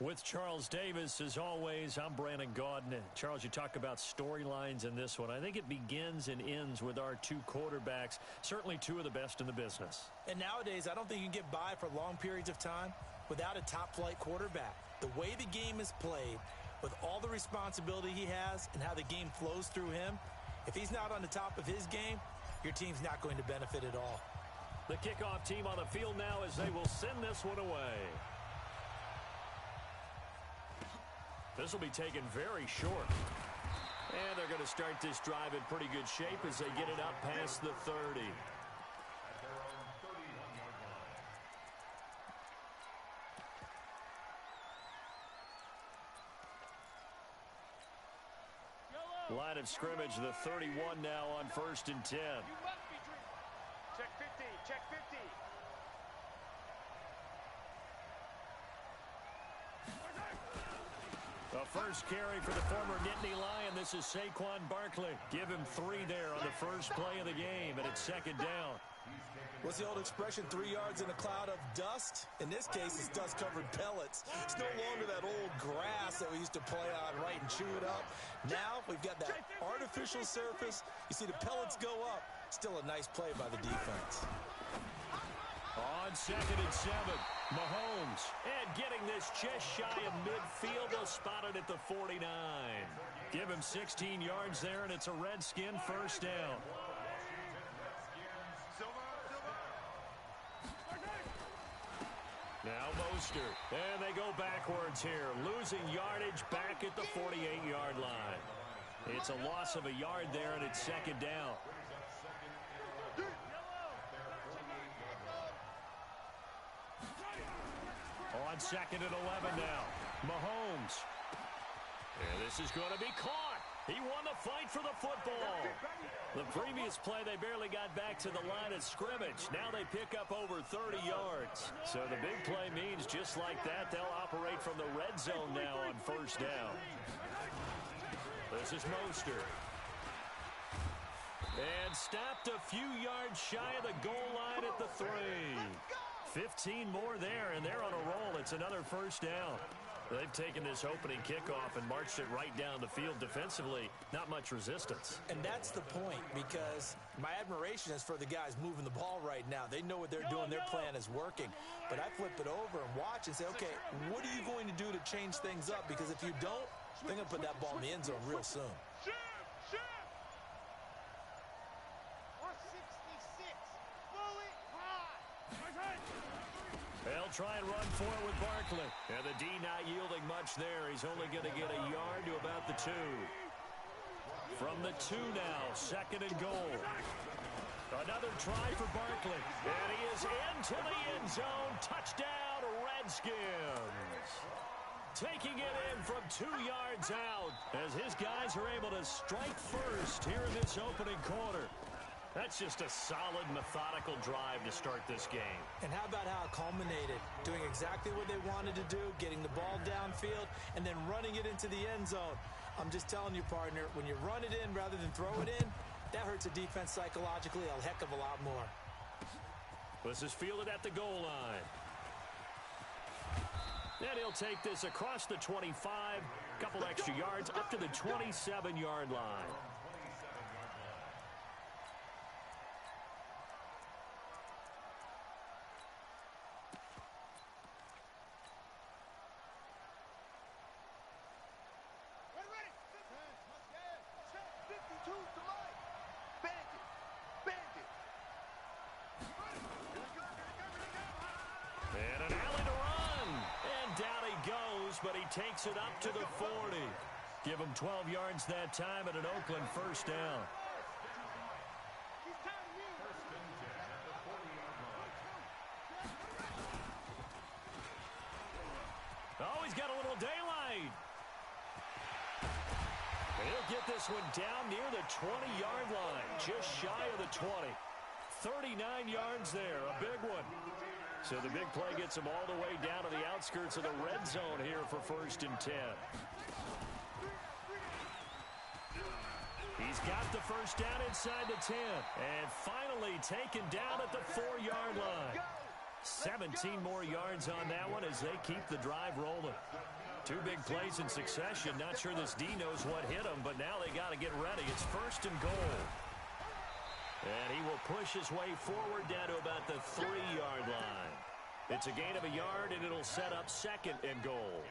With Charles Davis, as always, I'm Brandon Gaudin. Charles, you talk about storylines in this one. I think it begins and ends with our two quarterbacks, certainly two of the best in the business. And nowadays, I don't think you can get by for long periods of time without a top-flight quarterback. The way the game is played, with all the responsibility he has and how the game flows through him, if he's not on the top of his game, your team's not going to benefit at all. The kickoff team on the field now as they will send this one away. This will be taken very short. And they're going to start this drive in pretty good shape as they get it up past the 30. Line of scrimmage, the 31 now on 1st and 10. Check 50, check 50. The first carry for the former Nittany Lion. This is Saquon Barkley. Give him 3 there on the first play of the game, and it's 2nd down. What's the old expression, 3 yards in a cloud of dust? In this case, it's dust-covered pellets. It's no longer that old grass that we used to play on, right, and chew it up. Now we've got that artificial surface. You see the pellets go up. Still a nice play by the defense. On 2nd and 7, Mahomes. And getting this just shy of midfield. They'll spot it at the 49. Give him 16 yards there, and it's a Redskin first down. Now Mostert. And they go backwards here. Losing yardage back at the 48-yard line. It's a loss of a yard there, and it's 2nd down. On 2nd and 11 now. Mahomes. And this is going to be caught. He won the fight for the football. The previous play, they barely got back to the line of scrimmage. Now they pick up over 30 yards. So the big play means just like that, they'll operate from the red zone now on 1st down. This is Mostert. And stopped a few yards shy of the goal line at the 3. 15 more there, and they're on a roll. It's another 1st down. They've taken this opening kickoff and marched it right down the field defensively. Not much resistance. And that's the point, because my admiration is for the guys moving the ball right now. They know what they're doing. Their plan is working. But I flip it over and watch and say, okay, what are you going to do to change things up? Because if you don't, they're going to put that ball in the end zone real soon. They'll try and run for it with Barkley. And the D not yielding much there. He's only going to get a yard to about the 2. From the 2 now, 2nd and goal. Another try for Barkley. And he is into the end zone. Touchdown, Redskins. Taking it in from 2 yards out as his guys are able to strike first here in this opening quarter. That's just a solid, methodical drive to start this game. And how about how it culminated? Doing exactly what they wanted to do, getting the ball downfield, and then running it into the end zone. I'm just telling you, partner, when you run it in rather than throw it in, that hurts a defense psychologically a heck of a lot more. This is fielded at the goal line. And he'll take this across the 25, a couple extra yards, up to the 27-yard line. And an alley to run. And down he goes, but he takes it up to the 40. Give him 12 yards that time and an Oakland first down. Oh, he's got a little daylight. And he'll get this one down near the 20-yard line, just shy of the 20. 39 yards there, a big one. So the big play gets him all the way down to the outskirts of the red zone here for 1st and 10. He's got the first down inside the 10. And finally taken down at the 4-yard line. 17 more yards on that one as they keep the drive rolling. Two big plays in succession. Not sure this D knows what hit him, but now they got to get ready. It's 1st and goal. And he will push his way forward down to about the 3-yard line. It's a gain of a yard, and it'll set up 2nd and goal.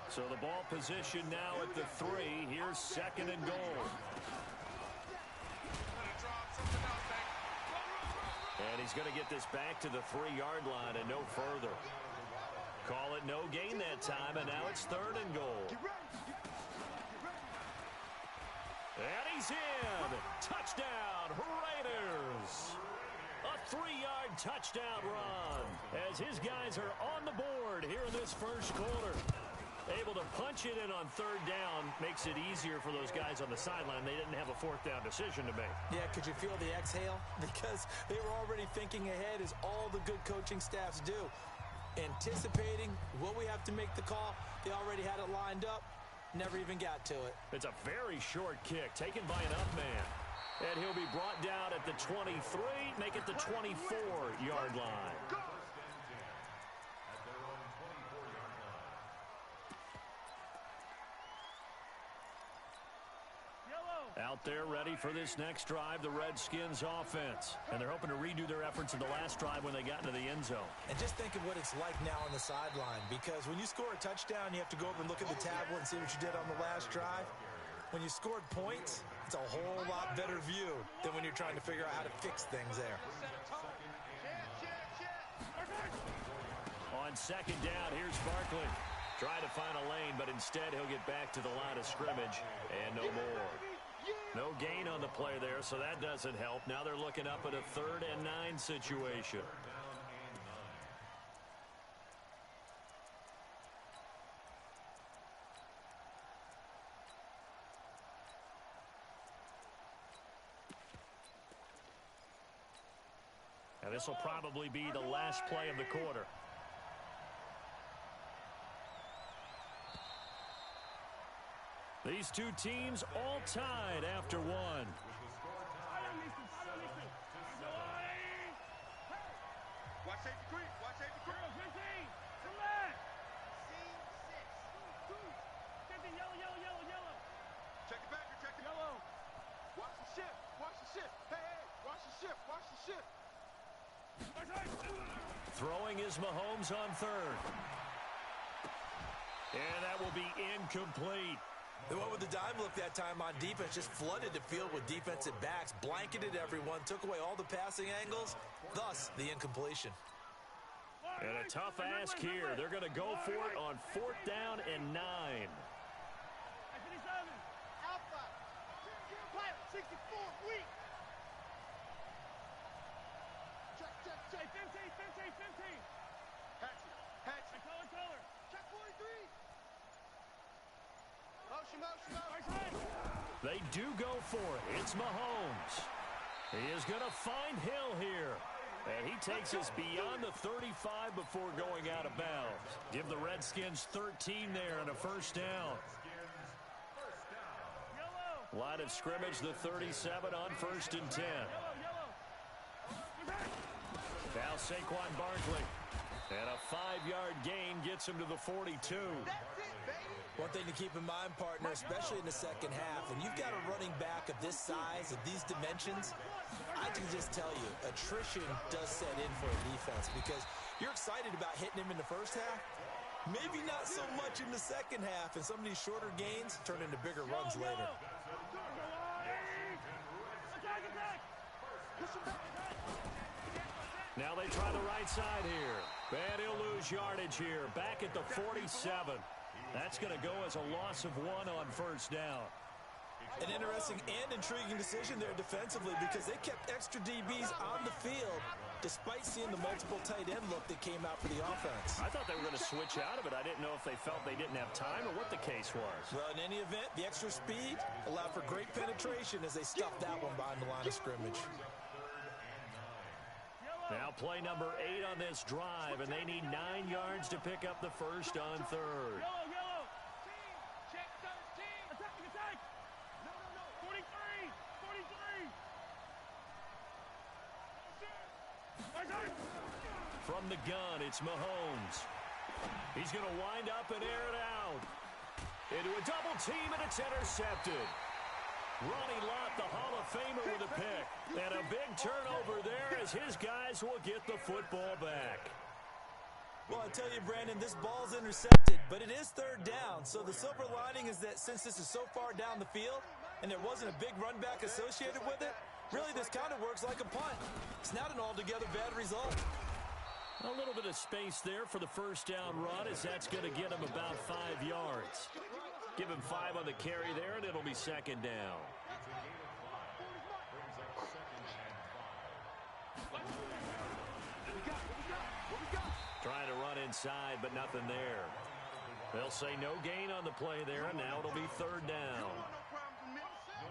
So the ball position now at the 3. Here's 2nd and goal. And he's going to get this back to the 3-yard line and no further. Call it no gain that time, and now it's 3rd and goal. And he's in. Touchdown, Raiders. A 3-yard touchdown run as his guys are on the board here in this first quarter. Able to punch it in on 3rd down makes it easier for those guys on the sideline. They didn't have a 4th down decision to make. Yeah, could you feel the exhale? Because they were already thinking ahead, as all the good coaching staffs do. Anticipating, will we have to make the call? They already had it lined up. Never even got to it. It's a very short kick taken by an up man. And he'll be brought down at the 23, make it the 24-yard line. Out there ready for this next drive, the Redskins offense. And they're hoping to redo their efforts in the last drive when they got into the end zone. And just think of what it's like now on the sideline, because when you score a touchdown, you have to go over and look at the tablet and see what you did on the last drive. When you scored points, it's a whole lot better view than when you're trying to figure out how to fix things there. On 2nd down, here's Barkley. Trying to find a lane, but instead he'll get back to the line of scrimmage and no more. No gain on the play there, so that doesn't help. Now they're looking up at a 3rd and 9 situation. Now this will probably be the last play of the quarter. These two teams all tied after one. Watch safety creep. Watch safety creep. 15. Select. C6. 50. Yellow. Check the backer. Check the yellow. Watch the shift. Watch the shift. Hey. Watch the shift. Watch the shift. Throwing is Mahomes on 3rd. And that will be incomplete. They went with the dime look that time on defense, just flooded the field with defensive backs, blanketed everyone, took away all the passing angles, thus the incompletion. And a tough ask here. They're going to go for it on 4th down and 9. Alpha. 64. Weak. Check. 15. Hatchet. Color. Check 43. Motion. They do go for it. It's Mahomes. He is going to find Hill here. And he takes us beyond the 35 before going out of bounds. Give the Redskins 13 there and a 1st down. Line of scrimmage, the 37 on 1st and 10. Now Saquon Barkley. And a 5-yard gain gets him to the 42. One thing to keep in mind, partner, especially in the second half, when you've got a running back of this size, of these dimensions, I can just tell you, attrition does set in for a defense, because you're excited about hitting him in the first half, maybe not so much in the second half, and some of these shorter gains turn into bigger runs later. Now they try the right side here. And he'll lose yardage here. Back at the 47. That's going to go as a loss of 1 on 1st down. An interesting and intriguing decision there defensively, because they kept extra DBs on the field despite seeing the multiple tight end look that came out for the offense. I thought they were going to switch out of it. I didn't know if they felt they didn't have time or what the case was. Well, in any event, the extra speed allowed for great penetration as they stuffed that one behind the line of scrimmage. Now play number 8 on this drive, and they need 9 yards to pick up the 1st on 3rd. Yellow. Check 13. Attack. No. 43. From the gun, it's Mahomes. He's going to wind up and air it out. Into a double team, and it's intercepted. Ronnie Lott, the Hall of Famer, with a pick. And a big turnover there as his guys will get the football back. Well, I tell you, Brandon, this ball's intercepted, but it is third down. So the silver lining is that since this is so far down the field and there wasn't a big run back associated with it, really this kind of works like a punt. It's not an altogether bad result. A little bit of space there for the first down run, as that's going to get him about 5 yards. Give him 5 on the carry there, and it'll be second down. Trying to run inside, but nothing there. They'll say no gain on the play there, and now it'll be third down.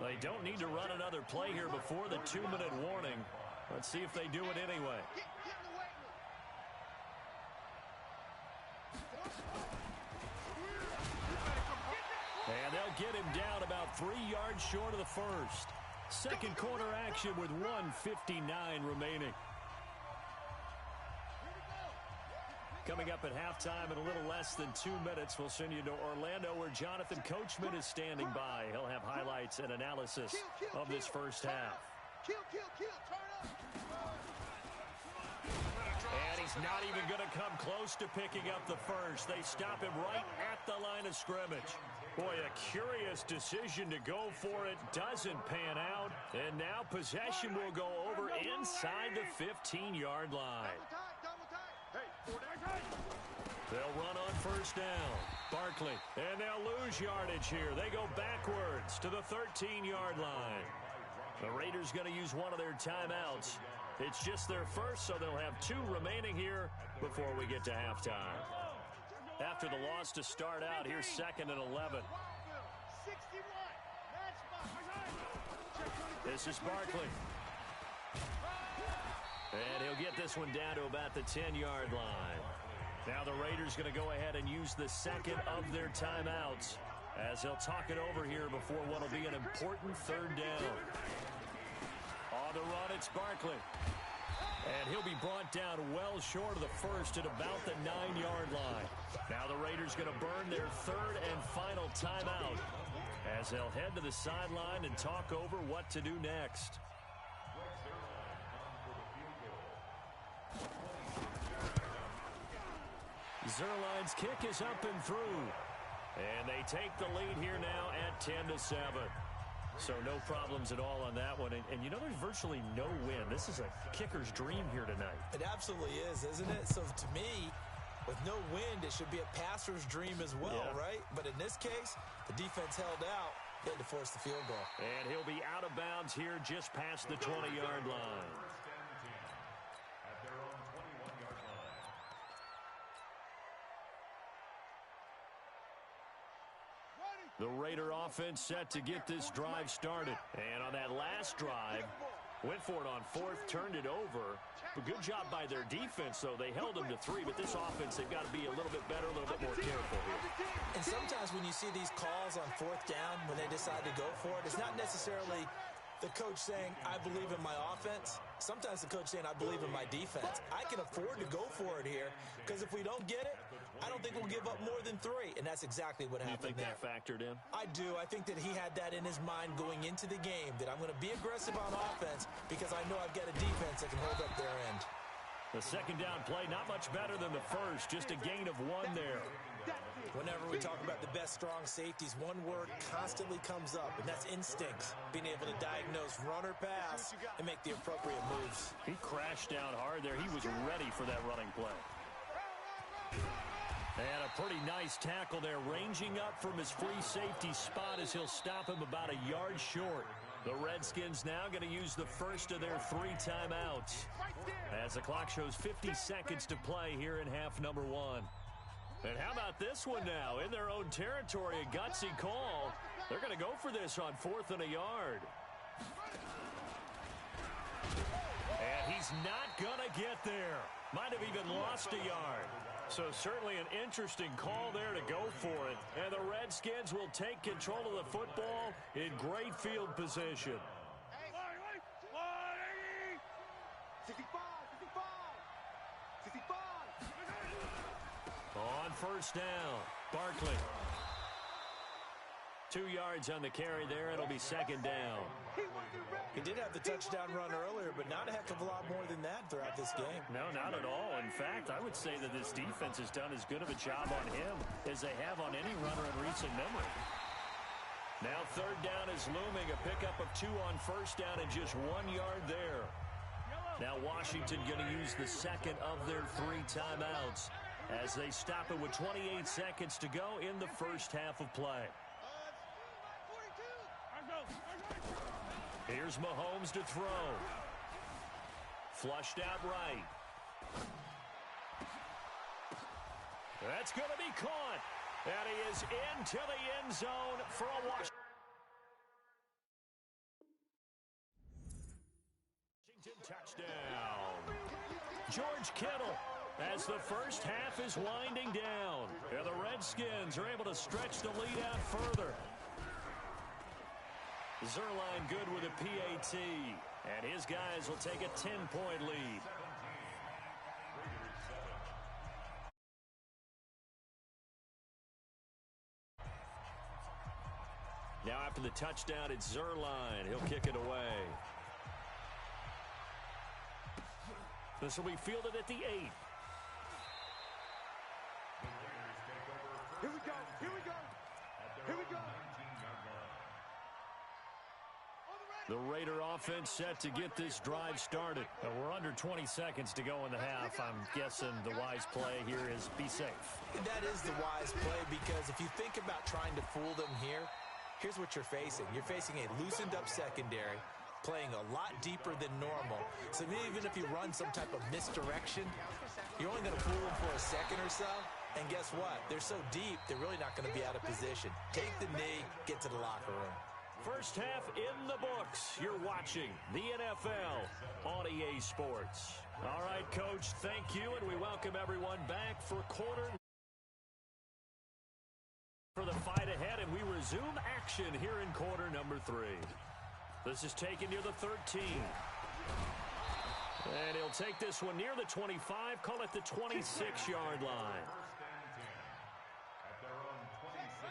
They don't need to run another play here before the 2-minute warning. Let's see if they do it anyway. And they'll get him down about 3 yards short of the first. Second quarter action with 1:59 remaining. Coming up at halftime in a little less than 2 minutes, we'll send you to Orlando where Jonathan Coachman is standing by. He'll have highlights and analysis of this first half. And he's not even going to come close to picking up the first. They stop him right at the line of scrimmage. Boy, a curious decision to go for it. Doesn't pan out. And now possession will go over inside the 15-yard line. They'll run on first down. Barkley, and they'll lose yardage here. They go backwards to the 13-yard line. The Raiders going to use one of their timeouts. It's just their first, so they'll have 2 remaining here before we get to halftime. After the loss to start out, here's 2nd and 11. This is Barkley. And he'll get this one down to about the 10-yard line. Now the Raiders going to go ahead and use the second of their timeouts as they'll talk it over here before what will be an important third down. On the run, it's Barkley. And he'll be brought down well short of the first at about the 9-yard line. Now the Raiders going to burn their third and final timeout as they'll head to the sideline and talk over what to do next. Zuerlein's kick is up and through. And they take the lead here now at 10-7. So no problems at all on that one. And you know, there's virtually no win. This is a kicker's dream here tonight. It absolutely is, isn't it? So to me, with no wind, it should be a passer's dream as well, right? But in this case, the defense held out. They had to force the field goal. And he'll be out of bounds here just past the 20-yard line. The Raider offense set to get this drive started. And on that last drive, went for it on fourth, turned it over. A good job by their defense, though. They held them to 3, but this offense, they've got to be a little bit better, a little bit more careful here. And sometimes when you see these calls on fourth down, when they decide to go for it, it's not necessarily the coach saying, I believe in my offense. Sometimes the coach saying, I believe in my defense. I can afford to go for it here because if we don't get it, I don't think we'll give up more than 3, and that's exactly what happened there. You think that factored in? I do. I think that he had that in his mind going into the game, that I'm going to be aggressive on offense because I know I've got a defense that can hold up their end. The second down play, not much better than the first, just a gain of 1 there. Whenever we talk about the best strong safeties, one word constantly comes up, and that's instincts. Being able to diagnose run or pass and make the appropriate moves. He crashed down hard there. He was ready for that running play. And a pretty nice tackle there, ranging up from his free safety spot as he'll stop him about a yard short. The Redskins now going to use the first of their 3 timeouts as the clock shows 50 seconds to play here in half number 1. And how about this one now? In their own territory, a gutsy call. They're going to go for this on 4th and a yard. And he's not going to get there. Might have even lost a yard. So certainly an interesting call there to go for it. And the Redskins will take control of the football in great field position. On first down, Barkley. 2 yards on the carry there. It'll be second down. He did have the touchdown run earlier, but not a heck of a lot more than that throughout this game. No, not at all. In fact, I would say that this defense has done as good of a job on him as they have on any runner in recent memory. Now third down is looming. A pickup of 2 on first down and just 1 yard there. Now Washington going to use the second of their 3 timeouts as they stop it with 28 seconds to go in the first half of play. Here's Mahomes to throw. Flushed out right. That's going to be caught. And he is into the end zone for a Washington touchdown. George Kittle as the first half is winding down. And the Redskins are able to stretch the lead out further. Zerline good with a PAT. And his guys will take a 10-point lead. Now after the touchdown, it's Zerline. He'll kick it away. This will be fielded at the 8. Here we go. Here we go. Here we go. The Raider offense set to get this drive started. We're under 20 seconds to go in the half. I'm guessing the wise play here is be safe. That is the wise play because if you think about trying to fool them here, here's what you're facing. You're facing a loosened up secondary, playing a lot deeper than normal. So even if you run some type of misdirection, you're only going to fool them for a second or so. And guess what? They're so deep, they're really not going to be out of position. Take the knee, get to the locker room. First half in the books. You're watching the NFL on EA Sports. All right, Coach, thank you, and we welcome everyone back for quarter for the fight ahead, and we resume action here in quarter number 3. This is taken near the 13. And he'll take this one near the 25, call it the 26-yard line.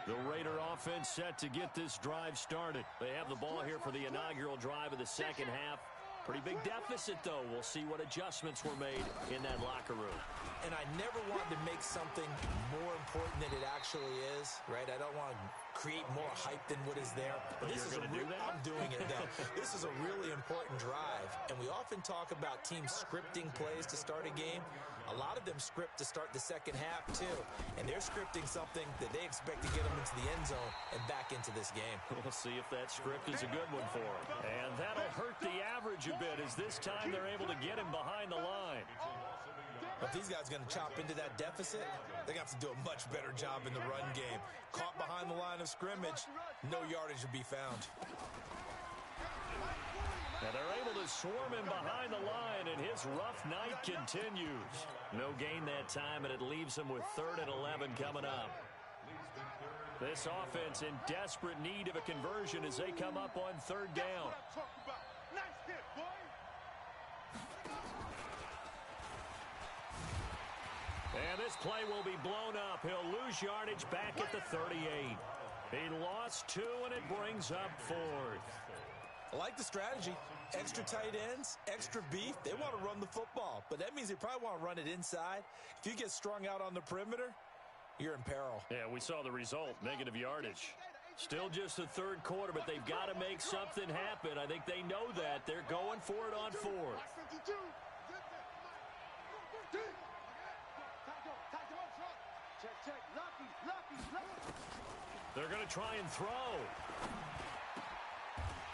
The Raider offense set to get this drive started. They have the ball here for the inaugural drive of the second half. Pretty big deficit, though. We'll see what adjustments were made in that locker room. And I never want to make something more important than it actually is, right? I don't want to create more hype than what is there. But this is I'm doing it, though. This is a really important drive. And we often talk about teams scripting plays to start a game. A lot of them script to start the second half, too. And they're scripting something that they expect to get them into the end zone and back into this game. We'll see if that script is a good one for them. And that'll hurt the average a bit as this time they're able to get him behind the line. If these guys are going to chop into that deficit, they're going to have to do a much better job in the run game. Caught behind the line of scrimmage, no yardage would be found. Now they're able to swarm him behind the line, and his rough night continues. No gain that time, and it leaves him with 3rd and 11 coming up. This offense in desperate need of a conversion as they come up on 3rd down. Nice hit, boy. And this play will be blown up. He'll lose yardage back at the 38. He lost 2, and it brings up 4th. I like the strategy. Extra tight ends, extra beef. They want to run the football, but that means they probably want to run it inside. If you get strung out on the perimeter, you're in peril. Yeah, we saw the result, negative yardage. Still just the 3rd quarter, but they've got to make something happen. I think they know that. They're going for it on 4th. They're going to try and throw.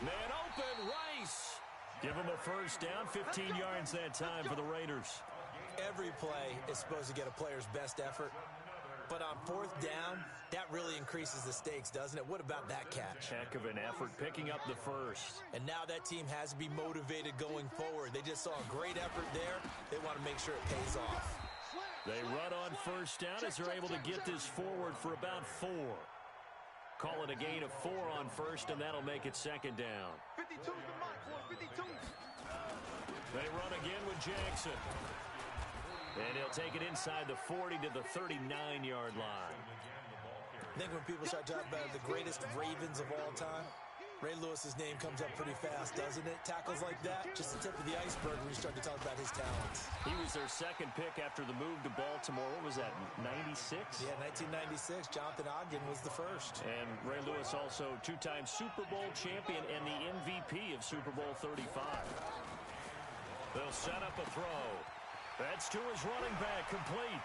Man open, Rice. Give him a first down, 15 yards that time for the Raiders. Every play is supposed to get a player's best effort. But on 4th down, that really increases the stakes, doesn't it? What about that catch? Heck of an effort picking up the first. And now that team has to be motivated going forward. They just saw a great effort there. They want to make sure it pays off. They run on first down as they're able to get this forward for about 4. Call it a gain of 4 on first, and that'll make it 2nd down. 52's the mark, boys. 52. They run again with Jackson. And he'll take it inside the 40 to the 39-yard line. I think when people start talking about the greatest Ravens of all time, Ray Lewis's name comes up pretty fast, doesn't it? Tackles like that, just the tip of the iceberg when you start to talk about his talents. He was their second pick after the move to Baltimore. What was that, 96? Yeah, 1996. Jonathan Ogden was the first. And Ray Lewis also two-time Super Bowl champion and the MVP of Super Bowl 35. They'll set up a throw. That's to his running back, complete.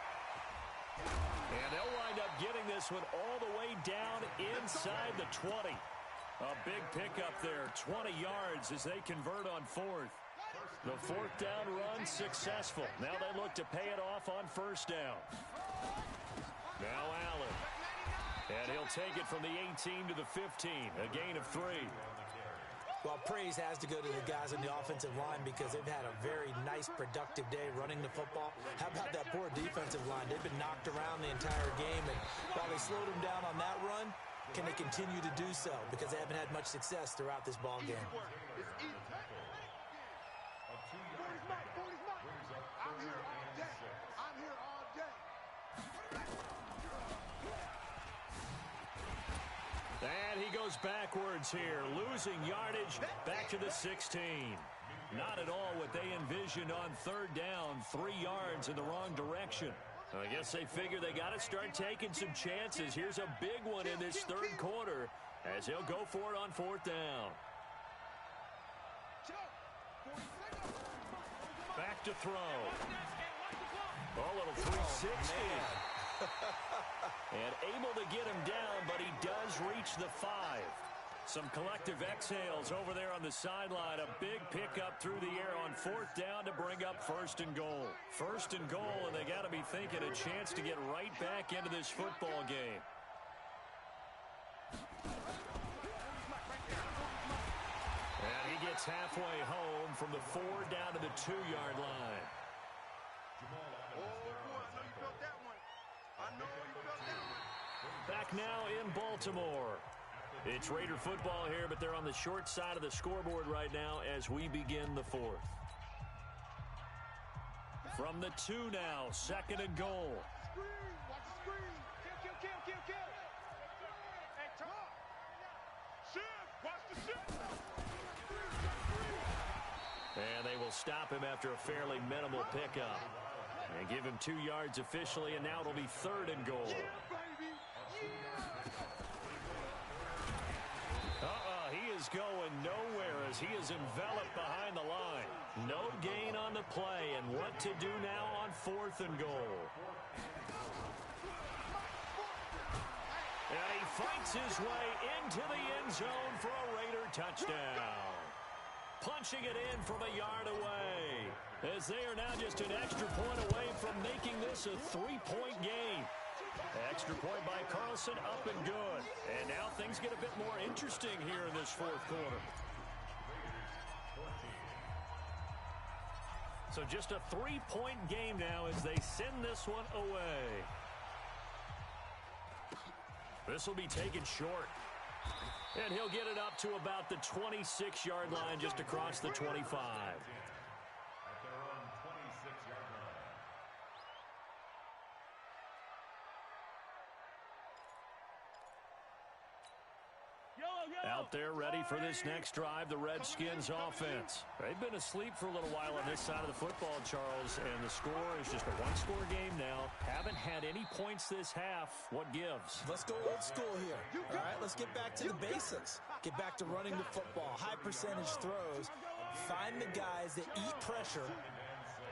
And they'll wind up getting this one all the way down inside the 20. A big pickup there, 20 yards as they convert on fourth. The fourth down run successful. Now they look to pay it off on first down. Now Allen. And he'll take it from the 18 to the 15, a gain of 3. Well, praise has to go to the guys on the offensive line because they've had a very nice, productive day running the football. How about that poor defensive line? They've been knocked around the entire game, and while they slowed them down on that run, can they continue to do so? Because they haven't had much success throughout this ball game. I'm here all day. I'm here all day. And he goes backwards here, losing yardage back to the 16. Not at all what they envisioned on third down, 3 yards in the wrong direction. I guess they figure they got to start taking some chances. Here's a big one in this third quarter as he'll go for it on fourth down. Back to throw. A little 360. And able to get him down, but he does reach the 5. Some collective exhales over there on the sideline. A big pickup through the air on fourth down to bring up first and goal. First and goal, and they got to be thinking a chance to get right back into this football game. And he gets halfway home from the 4 down to the 2-yard line. Back now in Baltimore. It's Raider football here, but they're on the short side of the scoreboard right now as we begin the fourth. From the 2 now, second and goal. Watch the screen. Kill. Hey, Tom. Shift. Watch the shift. And they will stop him after a fairly minimal pickup. And give him 2 yards officially, and now it'll be third and goal. Yeah, baby. He is going nowhere as he is enveloped behind the line. No gain on the play, and what to do now on fourth and goal. And he fights his way into the end zone for a Raider touchdown. Punching it in from a yard away, as they are now just an extra point away from making this a 3-point game. Extra point by Carlson, up and good. And now things get a bit more interesting here in this fourth quarter. So just a 3-point game now as they send this one away. This will be taken short. And he'll get it up to about the 26-yard line, just across the 25. Out there ready for this next drive, the Redskins offense. They've been asleep for a little while on this side of the football, Charles, and the score is just a one-score game now. Haven't had any points this half. What gives? Let's go old school here. All right, let's get back to the basics. Get back to running the football, high percentage throws. Find the guys that eat pressure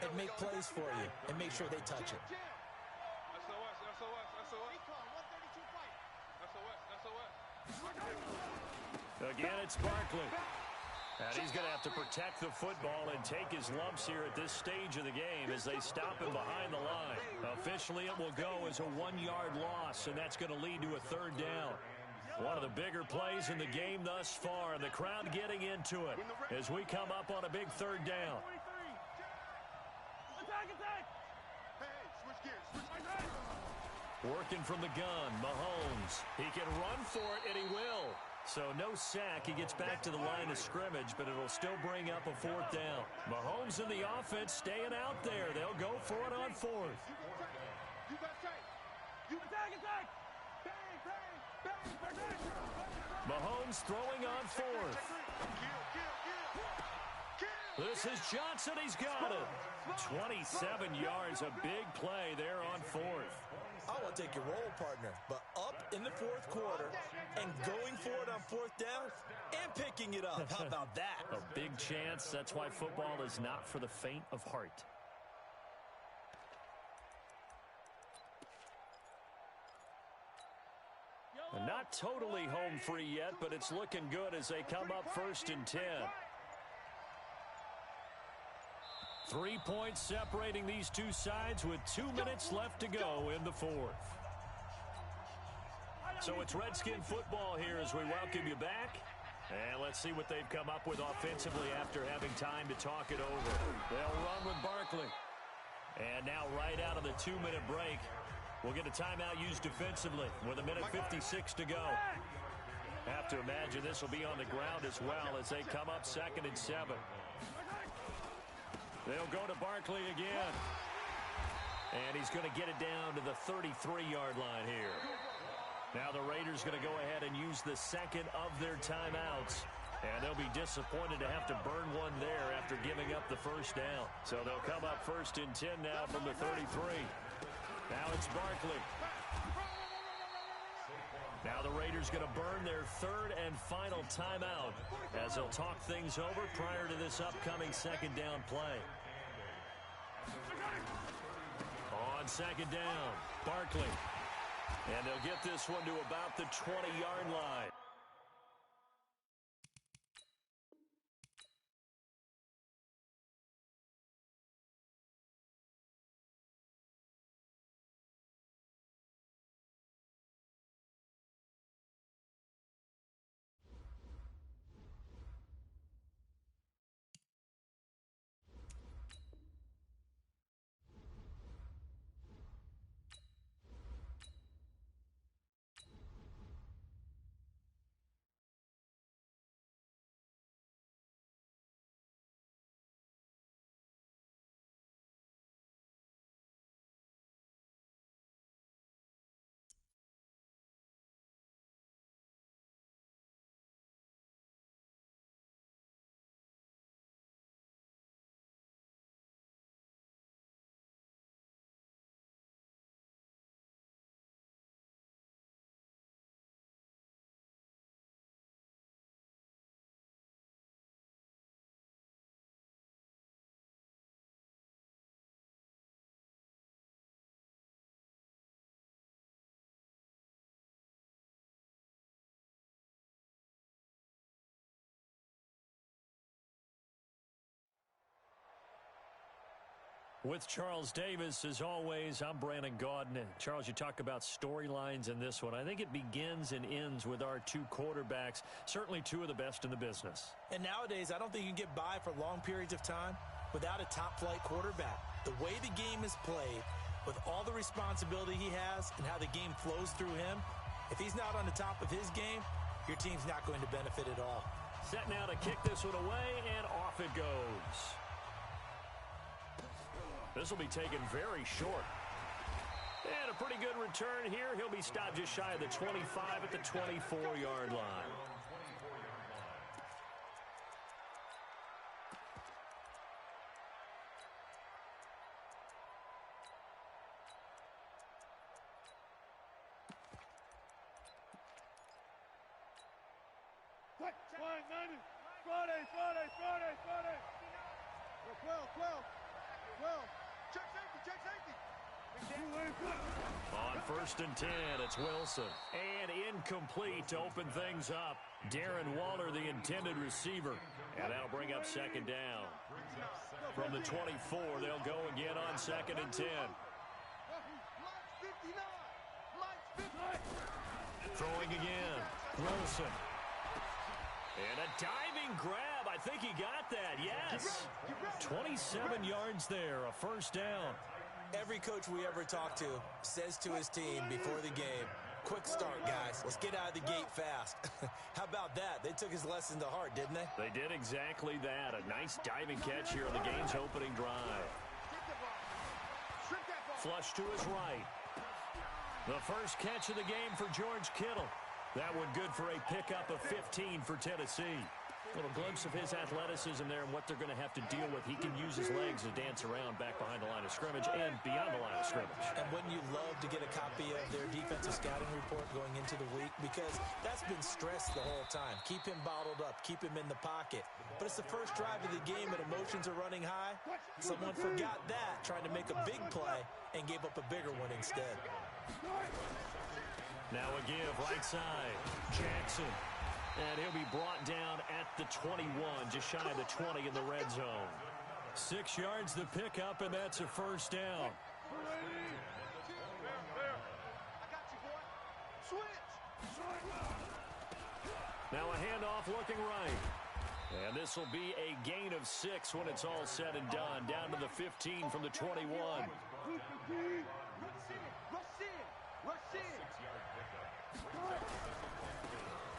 and make plays for you and make sure they touch it. Again, it's Barkley. And he's going to have to protect the football and take his lumps here at this stage of the game as they stop him behind the line. Officially, it will go as a 1-yard loss, and that's going to lead to a third down. One of the bigger plays in the game thus far, and the crowd getting into it as we come up on a big third down. Working from the gun, Mahomes. He can run for it, and he will. So no sack. He gets back to the line of scrimmage, but it'll still bring up a 4th down. Mahomes and the offense staying out there. They'll go for it on 4th. You got tape. You attack. Bang. Mahomes throwing on 4th. This is Johnson. He's got it. 27 yards. A big play there on 4th. I want to take your role, partner, but up in the 4th quarter and going for it on 4th down and picking it up. How about that? A big chance. That's why football is not for the faint of heart. Not totally home free yet, but it's looking good as they come up 1st and 10. 3 points separating these two sides with 2 minutes left to go in the 4th. So it's Redskin football here as we welcome you back. And let's see what they've come up with offensively after having time to talk it over. They'll run with Barkley. And now right out of the 2-minute break, we'll get a timeout used defensively with 1:56 to go. Have to imagine this will be on the ground as well as they come up 2nd and 7. They'll go to Barkley again. And he's going to get it down to the 33-yard line here. Now the Raiders going to go ahead and use the 2nd of their timeouts. And they'll be disappointed to have to burn one there after giving up the 1st down. So they'll come up 1st and 10 now from the 33. Now it's Barkley. Now the Raiders going to burn their 3rd and final timeout as they'll talk things over prior to this upcoming 2nd down play. On 2nd down, Barkley. And they'll get this one to about the 20-yard line. With Charles Davis, as always, I'm Brandon Gaudin. And Charles, you talk about storylines in this one. I think it begins and ends with our 2 quarterbacks, certainly 2 of the best in the business. And nowadays, I don't think you can get by for long periods of time without a top-flight quarterback. The way the game is played, with all the responsibility he has and how the game flows through him, if he's not on the top of his game, your team's not going to benefit at all. Set now to kick this one away, and off it goes. This will be taken very short. And a pretty good return here. He'll be stopped just shy of the 25 at the 24-yard line. Friday. 12. Check safety. On 1st and 10, it's Wilson. And incomplete to open things up. Darren Waller, the intended receiver. And that'll bring up 2nd down. From the 24, they'll go again on 2nd and 10. Throwing again. Wilson. And a diving grab. I think he got that. Yes. 27 yards there. A 1st down. Every coach we ever talk to says to his team before the game, Quick start, guys. Let's get out of the gate fast. How about that? They took his lesson to heart, didn't they? They did exactly that. A nice diving catch here on the game's opening drive. Flush to his right. The first catch of the game for George Kittle. That one good for a pickup of 15 for Tennessee. A little glimpse of his athleticism there and what they're going to have to deal with. He can use his legs to dance around back behind the line of scrimmage and beyond the line of scrimmage. And wouldn't you love to get a copy of their defensive scouting report going into the week? Because that's been stressed the whole time. Keep him bottled up. Keep him in the pocket. But it's the first drive of the game and emotions are running high. Someone forgot that, trying to make a big play and gave up a bigger one instead. Now a give right side. Jackson. And he'll be brought down at the 21, just shy of the 20 in the red zone. 6 yards the pickup, and that's a first down. Now a handoff looking right. And this will be a gain of 6 when it's all said and done. Down to the 15 from the 21.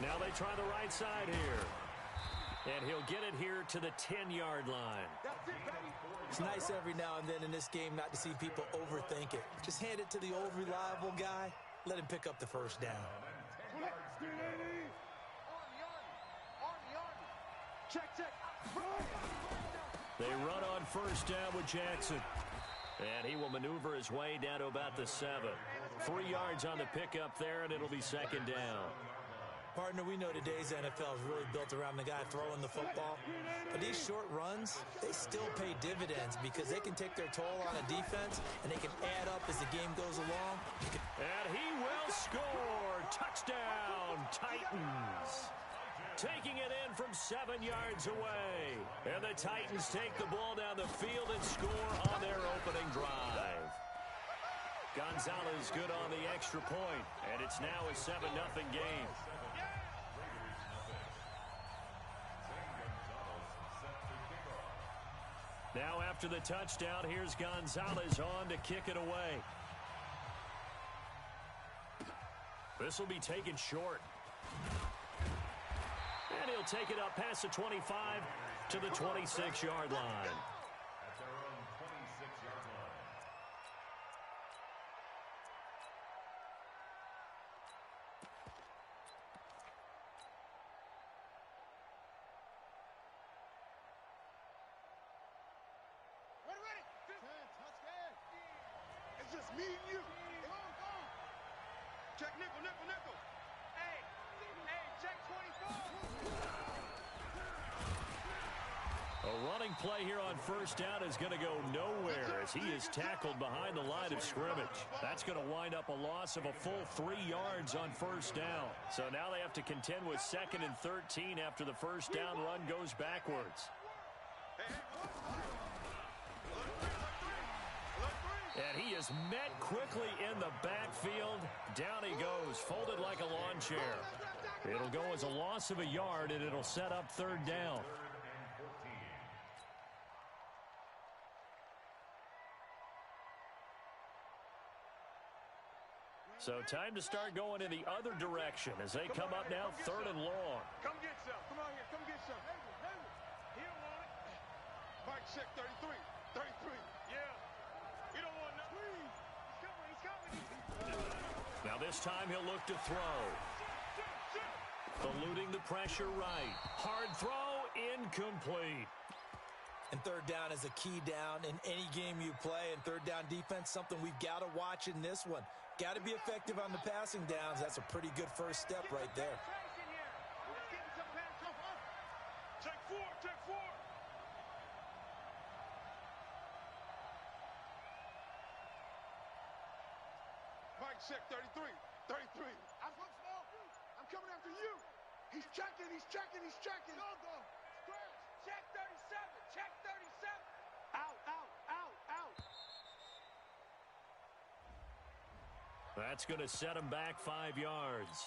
Now they try the right side here. And he'll get it here to the 10-yard line. It's nice every now and then in this game not to see people overthink it. Just hand it to the old reliable guy. Let him pick up the first down. They run on first down with Jackson. And he will maneuver his way down to about the 7. 3 yards on the pickup there, and it'll be second down. Partner, we know today's NFL is really built around the guy throwing the football. But these short runs, they still pay dividends because they can take their toll on a defense, and they can add up as the game goes along. And he will score. Touchdown, Titans. Taking it in from 7 yards away. And the Titans take the ball down the field and score on their opening drive. Gonzalez good on the extra point, and it's now a 7-0 game. Now after the touchdown, here's Gonzalez on to kick it away. This will be taken short. And he'll take it up past the 25 to the 26-yard line. Just me and you. Go. Check nickel. Hey, check 24. A running play here on first down is going to go nowhere as he is tackled behind the line of scrimmage. That's going to wind up a loss of a full 3 yards on first down. So now they have to contend with 2nd and 13 after the first down run goes backwards. And he is met quickly in the backfield. Down he goes, folded like a lawn chair. It'll go as a loss of a yard, and it'll set up 3rd down. So time to start going in the other direction as they come up now 3rd and long. Come get some. Come on here. Come get some. He don't want it. Mike, check 33. 33. Yeah. He don't want nothing. He's coming. Now this time he'll look to throw. Eluding the pressure right. Hard throw, incomplete. And 3rd down is a key down in any game you play. And 3rd down defense, something we've got to watch in this one. Got to be effective on the passing downs. That's a pretty good first step right there. Check 4. Mike, check 33. 33. I'm coming after you. He's checking. Go. Check 37. Out. That's going to set him back 5 yards.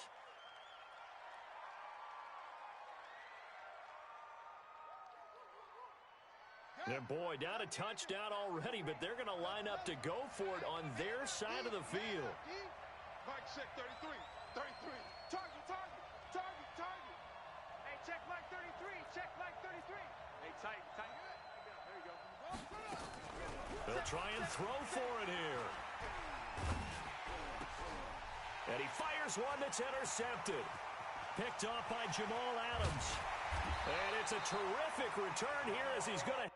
And boy, down a touchdown already, but they're going to line up to go for it on their side of the field. Mike check 33. 33. Target, target, target, target. Hey, check Mike 33. Check Mike 33. Hey, tight, tight. There you go. They'll try and throw for it here. And he fires one that's intercepted. Picked off by Jamal Adams. And it's a terrific return here as he's going to...